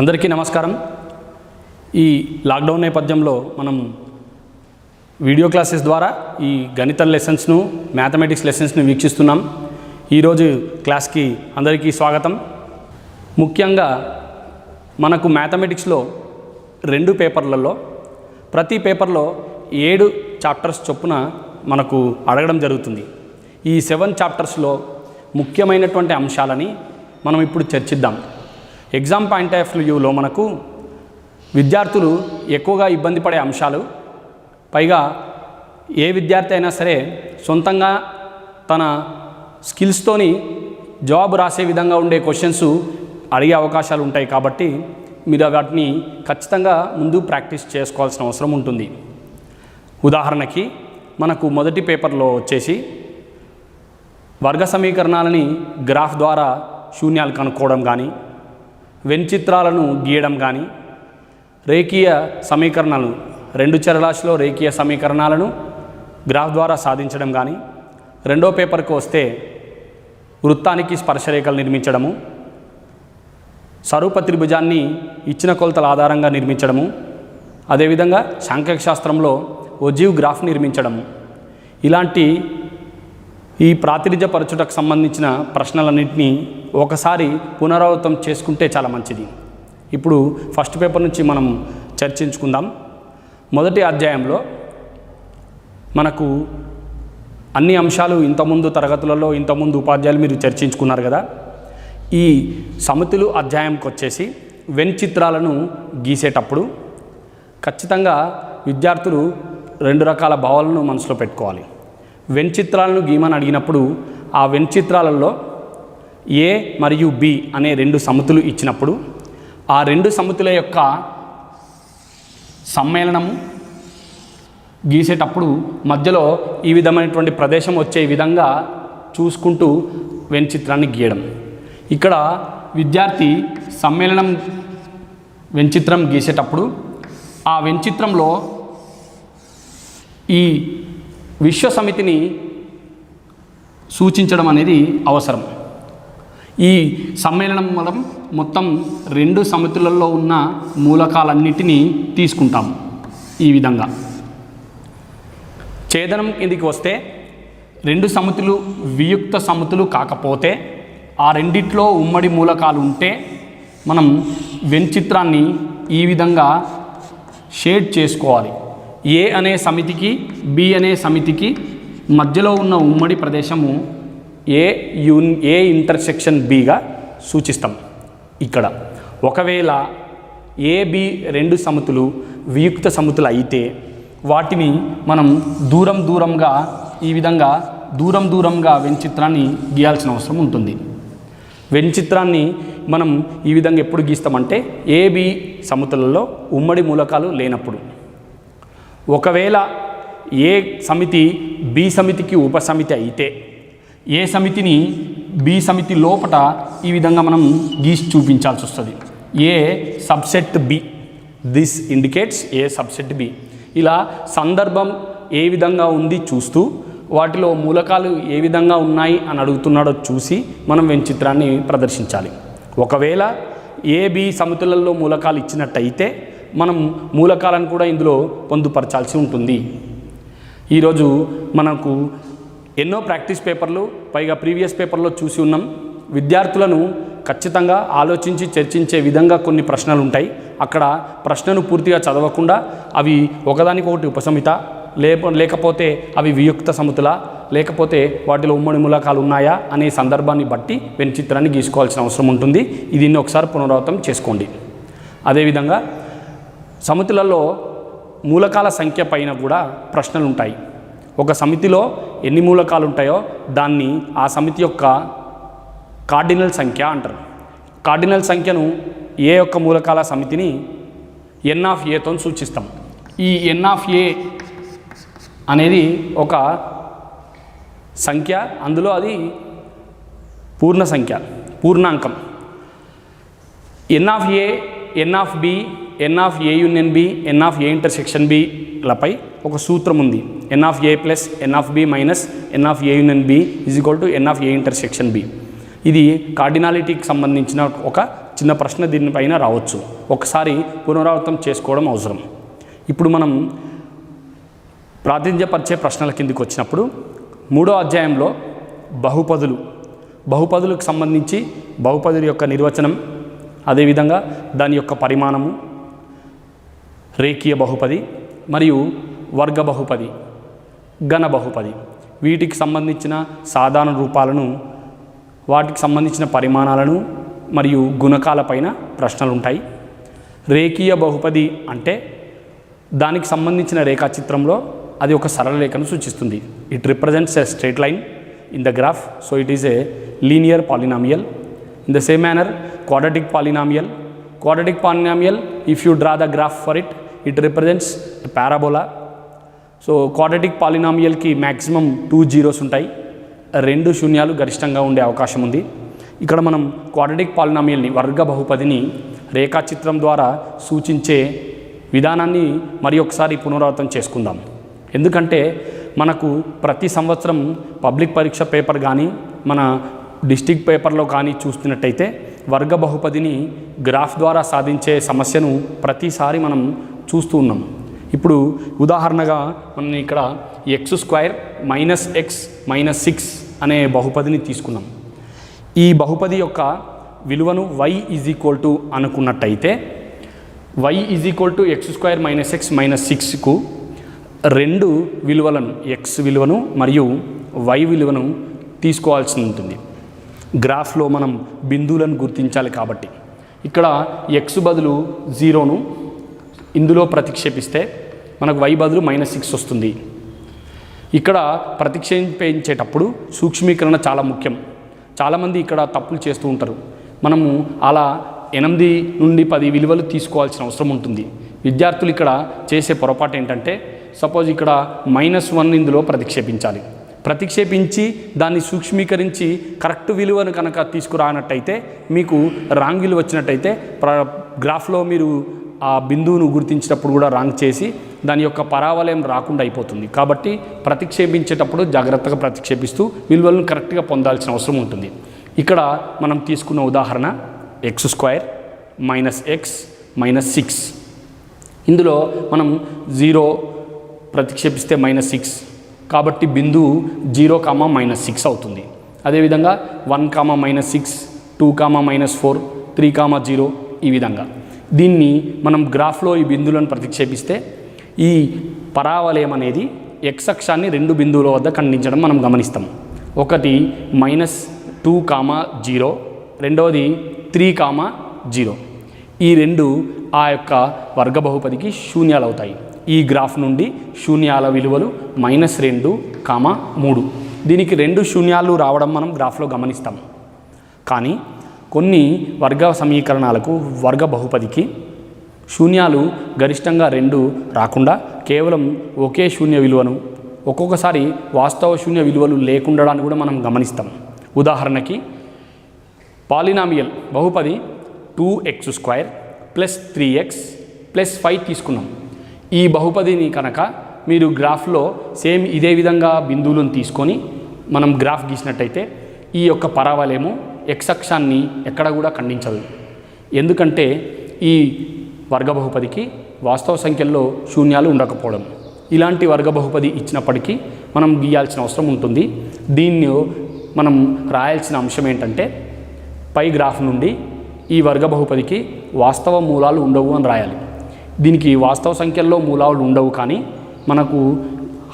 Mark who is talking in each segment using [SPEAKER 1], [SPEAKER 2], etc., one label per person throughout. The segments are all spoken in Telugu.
[SPEAKER 1] అందరికీ నమస్కారం. ఈ లాక్డౌన్ నేపథ్యంలో మనం వీడియో క్లాసెస్ ద్వారా ఈ గణిత లెసన్స్ను మ్యాథమెటిక్స్ లెసన్స్ను వీక్షిస్తున్నాం. ఈరోజు క్లాస్కి అందరికీ స్వాగతం. ముఖ్యంగా మనకు మ్యాథమెటిక్స్లో 2 పేపర్లలో ప్రతి పేపర్లో 7 చాప్టర్స్ చొప్పున మనకు అడగడం జరుగుతుంది. ఈ 7 చాప్టర్స్లో ముఖ్యమైనటువంటి అంశాలని మనం ఇప్పుడు చర్చిద్దాం. ఎగ్జామ్ పాయింట్ ఆఫ్ వ్యూలో మనకు విద్యార్థులు ఎక్కువగా ఇబ్బంది పడే అంశాలు, పైగా ఏ విద్యార్థి అయినా సరే సొంతంగా తన స్కిల్స్తోని జాబ్ రాసే విధంగా ఉండే క్వశ్చన్స్ అడిగే అవకాశాలు ఉంటాయి. కాబట్టి మీరు వాటిని ఖచ్చితంగా ముందు ప్రాక్టీస్ చేసుకోవాల్సిన అవసరం ఉంటుంది. ఉదాహరణకి మనకు మొదటి పేపర్లో వచ్చేసి వర్గ సమీకరణాలని గ్రాఫ్ ద్వారా శూన్యాలు కనుక్కోవడం కానీ, వెన్చిత్రాలను గీయడం కానీ, రేఖీయ సమీకరణాలు 2 చరరాశిలో రేఖీయ సమీకరణాలను గ్రాఫ్ ద్వారా సాధించడం కానీ, రెండో పేపర్కి వస్తే వృత్తానికి స్పర్శరేఖలు నిర్మించడము, స్వరూప త్రిభుజాన్ని ఇచ్చిన కొలతల ఆధారంగా నిర్మించడము, అదేవిధంగా సాంఖ్యశాస్త్రంలో ఒజీవ్ గ్రాఫ్ నిర్మించడము, ఇలాంటి ఈ ప్రాతినిధ్యపరచుటకు సంబంధించిన ప్రశ్నలన్నింటినీ ఒకసారి పునరావృతం చేసుకుంటే చాలా మంచిది. ఇప్పుడు ఫస్ట్ పేపర్ నుంచి మనం చర్చించుకుందాం. మొదటి అధ్యాయంలో మనకు అన్ని అంశాలు ఇంతకుముందు తరగతులలో ఇంతకుముందు ఉపాధ్యాయులు మీరు చర్చించుకున్నారు కదా. ఈ సమితులు అధ్యాయంకి వచ్చేసి వెన్చిత్రాలను గీసేటప్పుడు ఖచ్చితంగా విద్యార్థులు 2 రకాల భావాలను మనసులో పెట్టుకోవాలి. వెన్చిత్రాలను గీమని అడిగినప్పుడు ఆ వెన్చిత్రాలలో ఏ మరియు బి అనే 2 సమితులు ఇచ్చినప్పుడు ఆ 2 సమితుల యొక్క సమ్మేళనము గీసేటప్పుడు మధ్యలో ఈ విధమైనటువంటి ప్రదేశం వచ్చే విధంగా చూసుకుంటూ వెన్చిత్రాన్ని గీయడం. ఇక్కడ విద్యార్థి సమ్మేళనం వెన్చిత్రం గీసేటప్పుడు ఆ వెన్చిత్రంలో ఈ విశ్వ సమితిని సూచించడం అనేది అవసరం. ఈ సమ్మేళనం మనం మొత్తం 2 సమితులలో ఉన్న మూలకాలన్నిటినీ తీసుకుంటాం. ఈ విధంగా ఛేదనం కిందికి వస్తే 2 సమితులు వియుక్త సమితులు కాకపోతే ఆ రెండిట్లో ఉమ్మడి మూలకాలు ఉంటే మనం వెన్చిత్రాన్ని ఈ విధంగా షేడ్ చేసుకోవాలి. ఏ అనే సమితికి బి అనే సమితికి మధ్యలో ఉన్న ఉమ్మడి ప్రదేశము ఏ ఇంటర్సెక్షన్ బిగా సూచిస్తాం. ఇక్కడ ఒకవేళ ఏబి 2 సమితులు వియుక్త సమితులు అయితే వాటిని మనం దూరంగా ఈ విధంగా దూరంగా వెన్చిత్రాన్ని గీయాల్సిన అవసరం ఉంటుంది. వెన్చిత్రాన్ని మనం ఈ విధంగా ఎప్పుడు గీస్తామంటే ఏబి సమితులలో ఉమ్మడి మూలకాలు లేనప్పుడు. ఒకవేళ ఏ సమితి బి సమితికి ఉపసమితి అయితే ఏ సమితిని బి సమితి లోపట ఈ విధంగా మనం గీసి చూపించాల్సి వస్తుంది. A subset B, this indicates A subset B. ఇలా సందర్భం ఏ విధంగా ఉంది చూస్తూ వాటిలో మూలకాలు ఏ విధంగా ఉన్నాయి అని అడుగుతున్నాడో చూసి మనం వెన్చిత్రాన్ని ప్రదర్శించాలి. ఒకవేళ ఏ బి సమితులలో మూలకాలు ఇచ్చినట్టయితే మనం మూలకాలను కూడా ఇందులో పొందుపరచాల్సి ఉంటుంది. ఈరోజు మనకు ఎన్నో ప్రాక్టీస్ పేపర్లు, పైగా ప్రీవియస్ పేపర్లో చూసి ఉన్నాం. విద్యార్థులను ఖచ్చితంగా ఆలోచించి చర్చించే విధంగా కొన్ని ప్రశ్నలు ఉంటాయి. అక్కడ ప్రశ్నను పూర్తిగా చదవకుండా అవి ఒకదానికొకటి ఉపసమిత, లేకపోతే అవి వియుక్త సమితులా, లేకపోతే వాటిలో ఉమ్మడి మూలకాలు ఉన్నాయా అనే సందర్భాన్ని బట్టి వెన్చిత్రాన్ని గీసుకోవాల్సిన అవసరం ఉంటుంది. దీన్ని ఒకసారి పునరావృతం చేసుకోండి. అదేవిధంగా సమితులలో మూలకాల సంఖ్య పైన కూడా ప్రశ్నలు ఉంటాయి. ఒక సమితిలో ఎన్ని మూలకాలు ఉంటాయో దాన్ని ఆ సమితి యొక్క కార్డినల్ సంఖ్య అంటారు. కార్డినల్ సంఖ్యను ఏ యొక్క మూలకాల సమితిని ఎన్ ఆఫ్ ఏతో సూచిస్తాం. ఈ ఎన్ ఆఫ్ ఏ అనేది ఒక సంఖ్య, అందులో అది పూర్ణ సంఖ్య, పూర్ణాంకం. N of A, n of B, n of A union B, n of A intersection B లపై ఒక సూత్రం ఉంది. N of A plus n of B minus n of A union B is equal to n of A intersection B. ఇది కార్డినాలిటీకి సంబంధించిన ఒక చిన్న ప్రశ్న దీనిపైన రావచ్చు. ఒకసారి పునరావృతం చేసుకోవడం అవసరం. ఇప్పుడు మనం ప్రాతినిధ్యపరిచే ప్రశ్నల కిందికి వచ్చినప్పుడు 3వ అధ్యాయంలో బహుపదులకు సంబంధించి బహుపదుల యొక్క నిర్వచనం, అదేవిధంగా దాని యొక్క పరిమాణము, రేఖీయ బహుపది మరియు వర్గ బహుపది, ఘన బహుపది, వీటికి సంబంధించిన సాధారణ రూపాలను, వాటికి సంబంధించిన పరిమాణాలను మరియు గుణకాలపైన ప్రశ్నలు ఉంటాయి. రేఖీయ బహుపది అంటే దానికి సంబంధించిన రేఖాచిత్రంలో అది ఒక సరళ రేఖను సూచిస్తుంది. It represents a straight line in the graph, so it is a linear polynomial. In the same manner quadratic polynomial if you draw the graph for it, it represents a parabola. So quadratic పాలినామియల్కి మ్యాక్సిమం 2 జీరోస్ ఉంటాయి, 2 శూన్యాలు గరిష్టంగా ఉండే అవకాశం ఉంది. ఇక్కడ మనం క్వాడ్రాటిక్ పాలినామియల్ని, వర్గ బహుపదిని రేఖాచిత్రం ద్వారా సూచించే విధానాన్ని మరి ఒకసారి పునరావృతం చేసుకుందాం. ఎందుకంటే మనకు ప్రతి సంవత్సరం పబ్లిక్ పరీక్ష పేపర్ కానీ మన డిస్ట్రిక్ట్ పేపర్లో కానీ చూస్తున్నట్టయితే వర్గ బహుపదిని గ్రాఫ్ ద్వారా సాధించే సమస్యను ప్రతిసారి మనం చూస్తూ ఉన్నాం. ఇప్పుడు ఉదాహరణగా మనం ఇక్కడ x² - x - 6 అనే బహుపదిని తీసుకున్నాం. ఈ బహుపది యొక్క విలువను y = అనుకున్నట్టయితే y = x² - x - 6కు 2 విలువలను, x విలువను మరియు y విలువను తీసుకోవాల్సి ఉంటుంది. గ్రాఫ్లో మనం బిందువులను గుర్తించాలి కాబట్టి ఇక్కడ x బదులు 0ను ఇందులో ప్రతిక్షేపిస్తే మనకు y బదులు -6 వస్తుంది. ఇక్కడ ప్రతిక్షేపించేటప్పుడు సూక్ష్మీకరణ చాలా ముఖ్యం. చాలామంది ఇక్కడ తప్పులు చేస్తూ ఉంటారు. మనము అలా 8 నుండి 10 విలువలు తీసుకోవాల్సిన అవసరం ఉంటుంది. విద్యార్థులు ఇక్కడ చేసే పొరపాటు ఏంటంటే, సపోజ్ ఇక్కడ -1 ఇందులో ప్రతిక్షేపించి దాన్ని సూక్ష్మీకరించి కరెక్ట్ విలువను కనుక తీసుకురానట్టయితే మీకు రాంగ్ విలువ వచ్చినట్టయితే గ్రాఫ్లో మీరు ఆ బిందువును గుర్తించేటప్పుడు కూడా రాంగ్ చేసి దాని యొక్క పరావలయం రాకుండా అయిపోతుంది. కాబట్టి ప్రతిక్షేపించేటప్పుడు జాగ్రత్తగా ప్రతిక్షేపిస్తూ విలువలను కరెక్ట్గా పొందాల్సిన అవసరం ఉంటుంది. ఇక్కడ మనం తీసుకున్న ఉదాహరణ x² - x - 6. ఇందులో మనం 0 ప్రతిక్షేపిస్తే -6, కాబట్టి బిందువు 0, -6 అవుతుంది. అదేవిధంగా 1, -6, 2, -4, 3, 0 ఈ విధంగా దీన్ని మనం గ్రాఫ్లో ఈ బిందువులను ప్రతిక్షేపిస్తే ఈ పరావలయం అనేది x అక్షాన్ని 2 బిందువుల వద్ద ఖండించడం మనం గమనిస్తాం. ఒకటి -2, 0, రెండవది 3, 0. ఈ 2 ఆ యొక్క వర్గ బహుపదికి శూన్యాలు అవుతాయి. ఈ గ్రాఫ్ నుండి శూన్యాల విలువలు -2, 3. దీనికి 2 శూన్యాలు రావడం మనం గ్రాఫ్లో గమనిస్తాం. కానీ కొన్ని వర్గ సమీకరణాలకు, వర్గ బహుపదికి శూన్యాలు గరిష్టంగా 2 రాకుండా కేవలం ఒకే శూన్య విలువను, ఒక్కొక్కసారి వాస్తవ శూన్య విలువలు లేకుండాన్ని కూడా మనం గమనిస్తాం. ఉదాహరణకి పాలినామియల్ బహుపది 2x² + 3x + 5 తీసుకున్నాం. ఈ బహుపదిని కనుక మీరు గ్రాఫ్లో సేమ్ ఇదే విధంగా బిందువులను తీసుకొని మనం గ్రాఫ్ గీసినట్టయితే ఈ యొక్క పరావలయము x అక్షాన్ని ఎక్కడ కూడా ఖండించదు. ఎందుకంటే ఈ వర్గ బహుపదికి వాస్తవ సంఖ్యల్లో శూన్యాలు ఉండకపోవడం. ఇలాంటి వర్గ బహుపది ఇచ్చినప్పటికీ మనం గీయాల్సిన అవసరం ఉంటుంది. దీన్ని మనం రాయాల్సిన అంశం ఏంటంటే, పై గ్రాఫ్ నుండి ఈ వర్గ బహుపదికి వాస్తవ మూలాలు ఉండవు అని రాయాలి. దీనికి వాస్తవ సంఖ్యల్లో మూలాలు ఉండవు, కానీ మనకు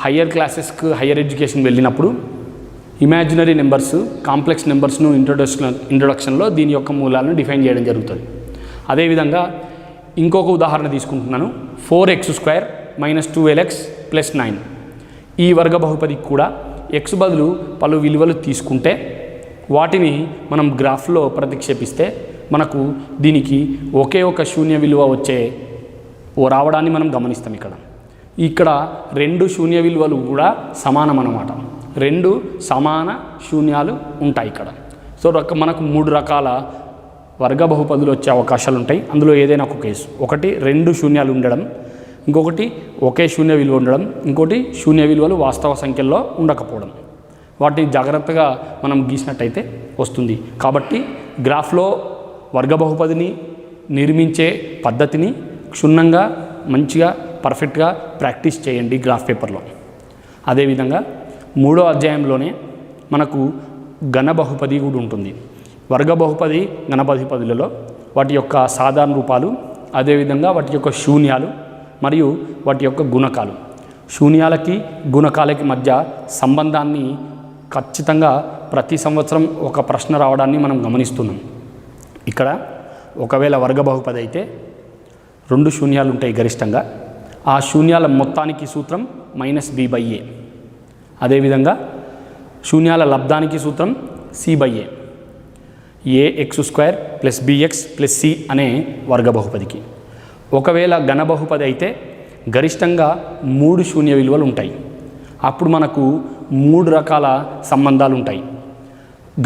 [SPEAKER 1] హయ్యర్ క్లాసెస్కి, హయ్యర్ ఎడ్యుకేషన్ వెళ్ళినప్పుడు ఇమాజినరీ నెంబర్స్, కాంప్లెక్స్ నెంబర్స్ను ఇంట్రొడక్షన్లో దీని యొక్క మూలాలను డిఫైన్ చేయడం జరుగుతుంది. అదేవిధంగా ఇంకొక ఉదాహరణ తీసుకుంటున్నాను. 4x² - 12x + 9. ఈ వర్గ బహుపదికి కూడా x బదులు పలు విలువలు తీసుకుంటే వాటిని మనం గ్రాఫ్లో ప్రతిక్షేపిస్తే మనకు దీనికి ఒకే ఒక శూన్య విలువ రావడాన్ని మనం గమనిస్తాం. ఇక్కడ 2 శూన్య విలువలు కూడా సమానం అన్నమాట. 2 సమాన శూన్యాలు ఉంటాయి ఇక్కడ. సో మనకు 3 రకాల వర్గ బహుపదులు వచ్చే అవకాశాలు ఉంటాయి. అందులో ఏదైనా ఒక కేసు, ఒకటి 2 శూన్యాలు ఉండడం, ఇంకొకటి ఒకే శూన్య విలువ ఉండడం, ఇంకోటి శూన్య విలువలు వాస్తవ సంఖ్యల్లో ఉండకపోవడం. వాటిని జాగ్రత్తగా మనం గీసినట్టయితే వస్తుంది. కాబట్టి గ్రాఫ్లో వర్గ బహుపదిని నిర్మించే పద్ధతిని క్షుణ్ణంగా మంచిగా పర్ఫెక్ట్గా ప్రాక్టీస్ చేయండి గ్రాఫ్ పేపర్లో. అదేవిధంగా 3వ అధ్యాయంలోనే మనకు ఘన బహుపది కూడా ఉంటుంది. వర్గ బహుపది ఘన బహుపదులలో వాటి యొక్క సాధారణ రూపాలు, అదేవిధంగా వాటి యొక్క శూన్యాలు మరియు వాటి యొక్క గుణకాలు, శూన్యాలకి గుణకాలకి మధ్య సంబంధాన్ని ఖచ్చితంగా ప్రతి సంవత్సరం ఒక ప్రశ్న రావడాన్ని మనం గమనిస్తున్నాం. ఇక్కడ ఒకవేళ వర్గ బహుపది అయితే 2 శూన్యాలు ఉంటాయి గరిష్టంగా. ఆ శూన్యాల మొత్తానికి సూత్రం -b/a. అదేవిధంగా శూన్యాల లబ్ధానికి సూత్రం c/a. ax² + bx + c అనే వర్గ బహుపదికి. ఒకవేళ ఘన బహుపది అయితే గరిష్టంగా 3 శూన్య విలువలు ఉంటాయి. అప్పుడు మనకు 3 రకాల సంబంధాలు ఉంటాయి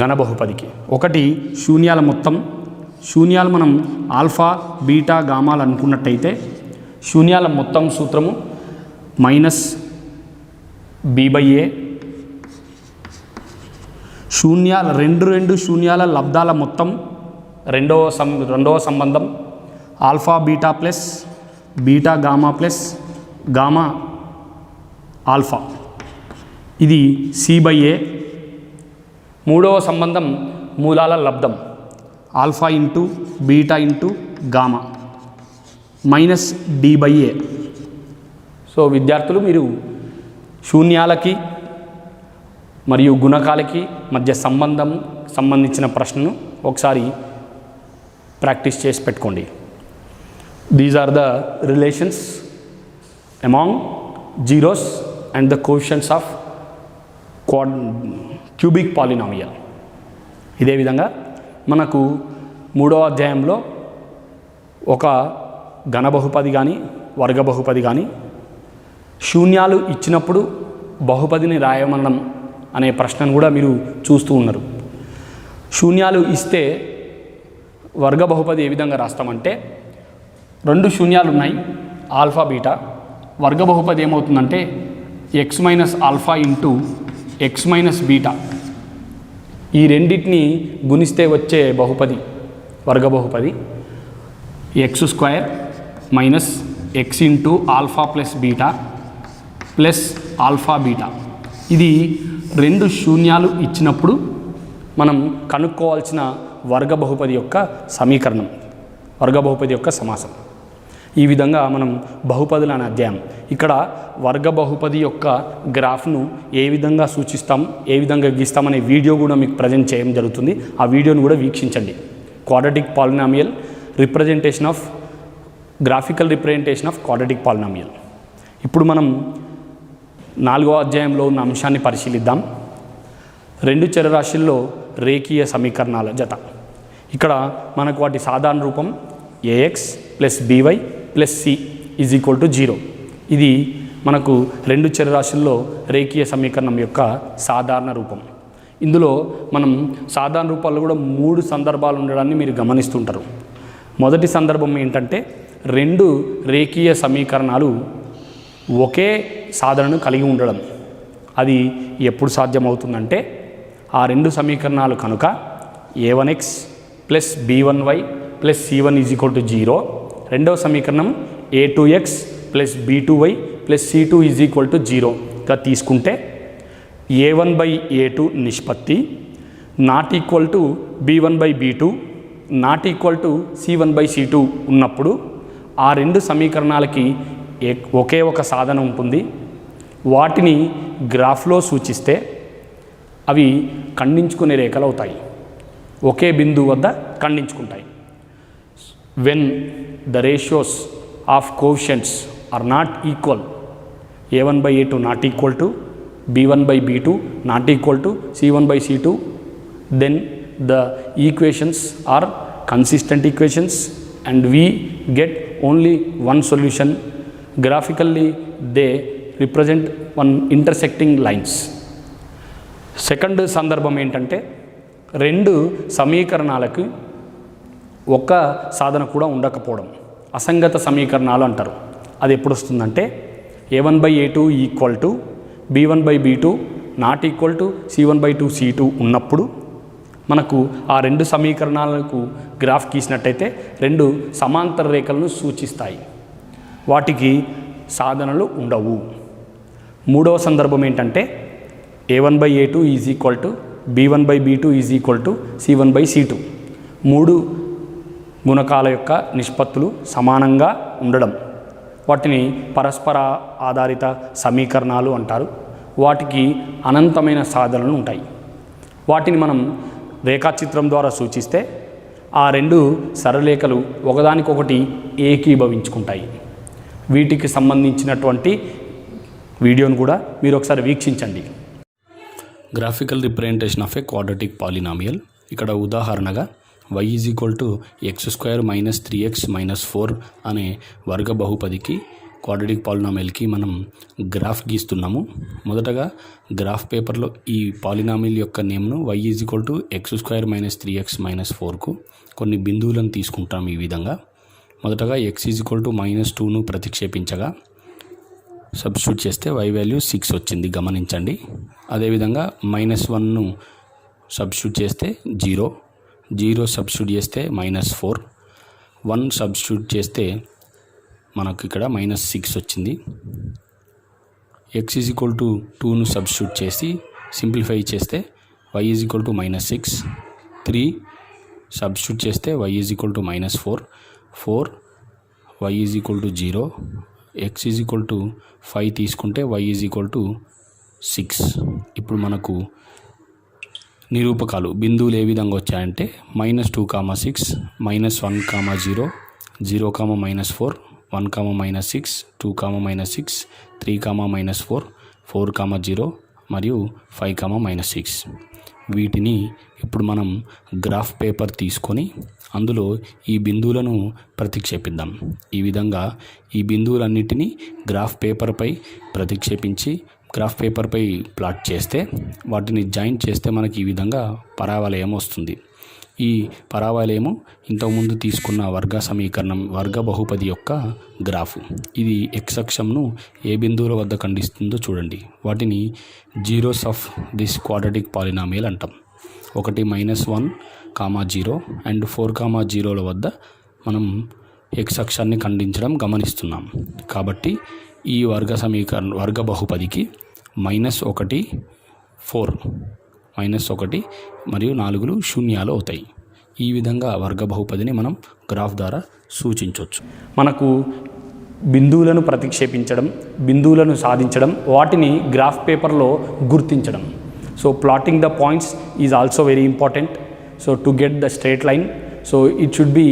[SPEAKER 1] ఘన బహుపదికి. ఒకటి శూన్యాల మొత్తం. శూన్యాలు మనం ఆల్ఫా బీటా గామాలు అనుకున్నట్టయితే శూన్యాల మొత్తం సూత్రము -b/a. శూన్యాల రెండు శూన్యాల లబ్ధాల మొత్తం రెండవ సంబంధం alpha beta plus beta gamma plus gamma alpha, ఇది c/a. మూడవ సంబంధం మూలాల లబ్ధం alpha into beta into gamma -d/a. So విద్యార్థులు, మీరు శూన్యాలకి మరియు గుణకాలకి మధ్య సంబంధించిన ప్రశ్నను ఒకసారి ప్రాక్టీస్ చేసి పెట్టుకోండి. These are the relations among zeros and the coefficients of cubic polynomial. ఇదే విధంగా మనకు 3వ అధ్యాయంలో ఒక ఘన బహుపది కానీ వర్గ బహుపది కానీ శూన్యాలు ఇచ్చినప్పుడు బహుపదిని రాయమనడం అనే ప్రశ్నను కూడా మీరు చూస్తూ ఉన్నారు. శూన్యాలు ఇస్తే వర్గ బహుపది ఏ విధంగా రాస్తామంటే 2 శూన్యాలు ఉన్నాయి ఆల్ఫా బీటా. వర్గ బహుపది ఏమవుతుందంటే x - alpha into x - beta, ఈ రెండింటిని గుణిస్తే వచ్చే బహుపది వర్గ బహుపది x² - x into alpha plus beta plus alpha beta. ఇది 2 శూన్యాలు ఇచ్చినప్పుడు మనం కనుక్కోవాల్సిన వర్గ బహుపది యొక్క సమీకరణం, వర్గ బహుపది యొక్క సమాసం. ఈ విధంగా మనం బహుపదులు అనే అధ్యాయం. ఇక్కడ వర్గ బహుపది యొక్క గ్రాఫ్ను ఏ విధంగా సూచిస్తాం, ఏ విధంగా గీస్తామనే వీడియో కూడా మీకు ప్రజెంట్ చేయడం జరుగుతుంది. ఆ వీడియోను కూడా వీక్షించండి. Quadratic polynomial representation of graphical representation of quadratic polynomial. ఇప్పుడు మనం 4వ అధ్యాయంలో ఉన్న అంశాన్ని పరిశీలిద్దాం. 2 చరరాశుల్లో రేఖీయ సమీకరణాల జత. ఇక్కడ మనకు వాటి సాధారణ రూపం ax + by + c = 0. ఇది మనకు 2 చరరాశుల్లో రేఖీయ సమీకరణం యొక్క సాధారణ రూపం. ఇందులో మనం సాధారణ రూపాల్లో కూడా 3 సందర్భాలు ఉండడాన్ని మీరు గమనిస్తుంటారు. మొదటి సందర్భం ఏంటంటే 2 రేఖీయ సమీకరణాలు ఒకే సాధనను కలిగి ఉండడం. అది ఎప్పుడు సాధ్యమవుతుందంటే ఆ 2 సమీకరణాలు కనుక a1x + b1y + c1 = 0. రెండవ సమీకరణం a2x + b2y + c2 = 0గా తీసుకుంటే a1/a2 నిష్పత్తి ≠ b1/b2 ≠ c1/c2 ఉన్నప్పుడు ఆ 2 సమీకరణాలకి ఒకే ఒక సాధన ఉంటుంది. వాటిని గ్రాఫ్లో సూచిస్తే అవి ఖండించుకునే రేఖలు అవుతాయి, ఒకే బిందువు వద్ద ఖండించుకుంటాయి. When the ratios of coefficients are not equal, a1/a2 not equal to b1/b2 not equal to c1/c2, then the equations are consistent equations and we get only one solution. Graphically they represent one intersecting lines. Second సందర్భం ఏంటంటే 2 సమీకరణాలకు ఒక్క సాధన కూడా ఉండకపోవడం, అసంగత సమీకరణాలు అంటారు. అది ఎప్పుడు వస్తుందంటే a1/a2 = b1/b2 not equal to c1/2 c2 ఉన్నప్పుడు మనకు ఆ రెండు సమీకరణాలకు గ్రాఫ్ గీసినట్టయితే రెండు సమాంతర రేఖలను సూచిస్తాయి, వాటికి సాధనలు ఉండవు. మూడవ సందర్భం ఏంటంటే a1/a2 is equal to b1/b2 is equal to c1/c2. మూడు గుణకాల యొక్క నిష్పత్తులు సమానంగా ఉండడం, వాటిని పరస్పర ఆధారిత సమీకరణాలు అంటారు. వాటికి అనంతమైన సాధనలు ఉంటాయి. వాటిని మనం రేఖాచిత్రం ద్వారా సూచిస్తే ఆ రెండు సరళరేఖలు ఒకదానికొకటి ఏకీభవించుకుంటాయి. వీటికి సంబంధించినటువంటి వీడియోను కూడా మీరు ఒకసారి వీక్షించండి. Graphical representation of a quadratic polynomial. ఇక్కడ ఉదాహరణగా y is equal to x² - 3x - 4 అనే వర్గ బహుపదికి క్వాడ్రాటిక్ పాలినామియల్కి మనం గ్రాఫ్ గీస్తున్నాము. మొదటగా గ్రాఫ్ పేపర్లో ఈ పాలినామియల్ యొక్క నేమ్ను y is equal to x² - 3x - 4కు కొన్ని బిందువులను తీసుకుంటాం. ఈ విధంగా మొదటగా x ఈజ్ ఈక్వల్ టు -2ను ప్రతిక్షేపించగా సబ్స్టిట్యూట్ చేస్తే y వాల్యూ 6 వచ్చింది, గమనించండి. అదేవిధంగా -1ను సబ్స్టిట్యూట్ చేస్తే 0 సబ్స్టిట్యూట్ చేస్తే -4, 1 సబ్స్టిట్యూట్ చేస్తే మనకు ఇక్కడ -6 వచ్చింది. x ఈజ్ ఈక్వల్ టు 2ను సబ్స్టిట్యూట్ చేసి సింప్లిఫై చేస్తే y is equal to -6, 3 substitute చేస్తే y is equal to -4 y is equal to 0, x is equal to 5 తీసుకుంటే y ఈజ్ ఈక్వల్ టు 6. ఇప్పుడు మనకు నిరూపకాలు బిందువులు ఏ విధంగా వచ్చాయంటే -2, 6, -1, 0, 0, -4, 1, -6, 2, -6, 3, -4, 4, 0 మరియు 5, -6. వీటిని ఇప్పుడు మనం గ్రాఫ్ పేపర్ తీసుకొని అందులో ఈ బిందువులను ప్రతిక్షేపిద్దాం. ఈ విధంగా ఈ బిందువులన్నిటినీ గ్రాఫ్ పేపర్పై ప్రతిక్షేపించి గ్రాఫ్ పేపర్పై ప్లాట్ చేస్తే వాటిని జాయింట్ చేస్తే మనకి ఈ విధంగా పరావలయం వస్తుంది. ఈ పరావలయము ఇంతకుముందు తీసుకున్న వర్గ బహుపది యొక్క గ్రాఫ్. ఇది x అక్షంను ఏ బిందువుల వద్ద ఖండిస్తుందో చూడండి. వాటిని zeros of this quadratic polynomial అంటాం. ఒకటి -1, 0 అండ్ 4, 0ల వద్ద మనం x అక్షాన్ని ఖండించడం గమనిస్తున్నాం. కాబట్టి ఈ వర్గ బహుపదికి -1, 4, -1 మరియు 4 శూన్యాలు అవుతాయి. ఈ విధంగా వర్గ బహుపదిని మనం గ్రాఫ్ ద్వారా సూచించవచ్చు. మనకు బిందువులను ప్రతిక్షేపించడం, బిందువులను సాధించడం, వాటిని గ్రాఫ్ పేపర్లో గుర్తించడం. So plotting the points is also very important. So to get the straight line, so it should be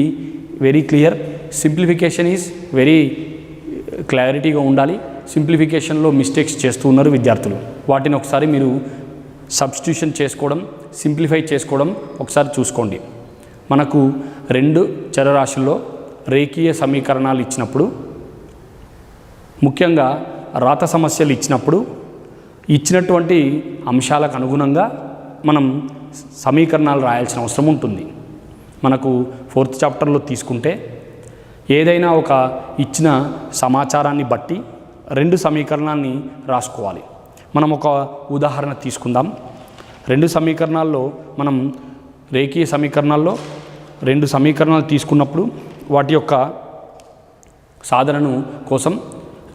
[SPEAKER 1] very clear. Simplification is very క్లారిటీగా ఉండాలి. సింప్లిఫికేషన్లో మిస్టేక్స్ చేస్తూ ఉన్నారు విద్యార్థులు. వాటిని ఒకసారి మీరు సబ్స్టిట్యూషన్ చేసుకోవడం, సింప్లిఫై చేసుకోవడం ఒకసారి చూసుకోండి. మనకు రెండు చరరాశుల్లో రేఖీయ సమీకరణాలు ఇచ్చినప్పుడు, ముఖ్యంగా రాత సమస్యలు ఇచ్చినప్పుడు ఇచ్చినటువంటి అంశాలకు అనుగుణంగా మనం సమీకరణాలు రాయాల్సిన అవసరం ఉంటుంది. మనకు 4th చాప్టర్లో తీసుకుంటే ఏదైనా ఒక ఇచ్చిన సమాచారాన్ని బట్టి రెండు సమీకరణాన్ని రాసుకోవాలి. మనం ఒక ఉదాహరణ తీసుకుందాం. రెండు సమీకరణాల్లో మనం రేఖీయ సమీకరణాల్లో రెండు సమీకరణాలు తీసుకున్నప్పుడు వాటి యొక్క సాధనను కోసం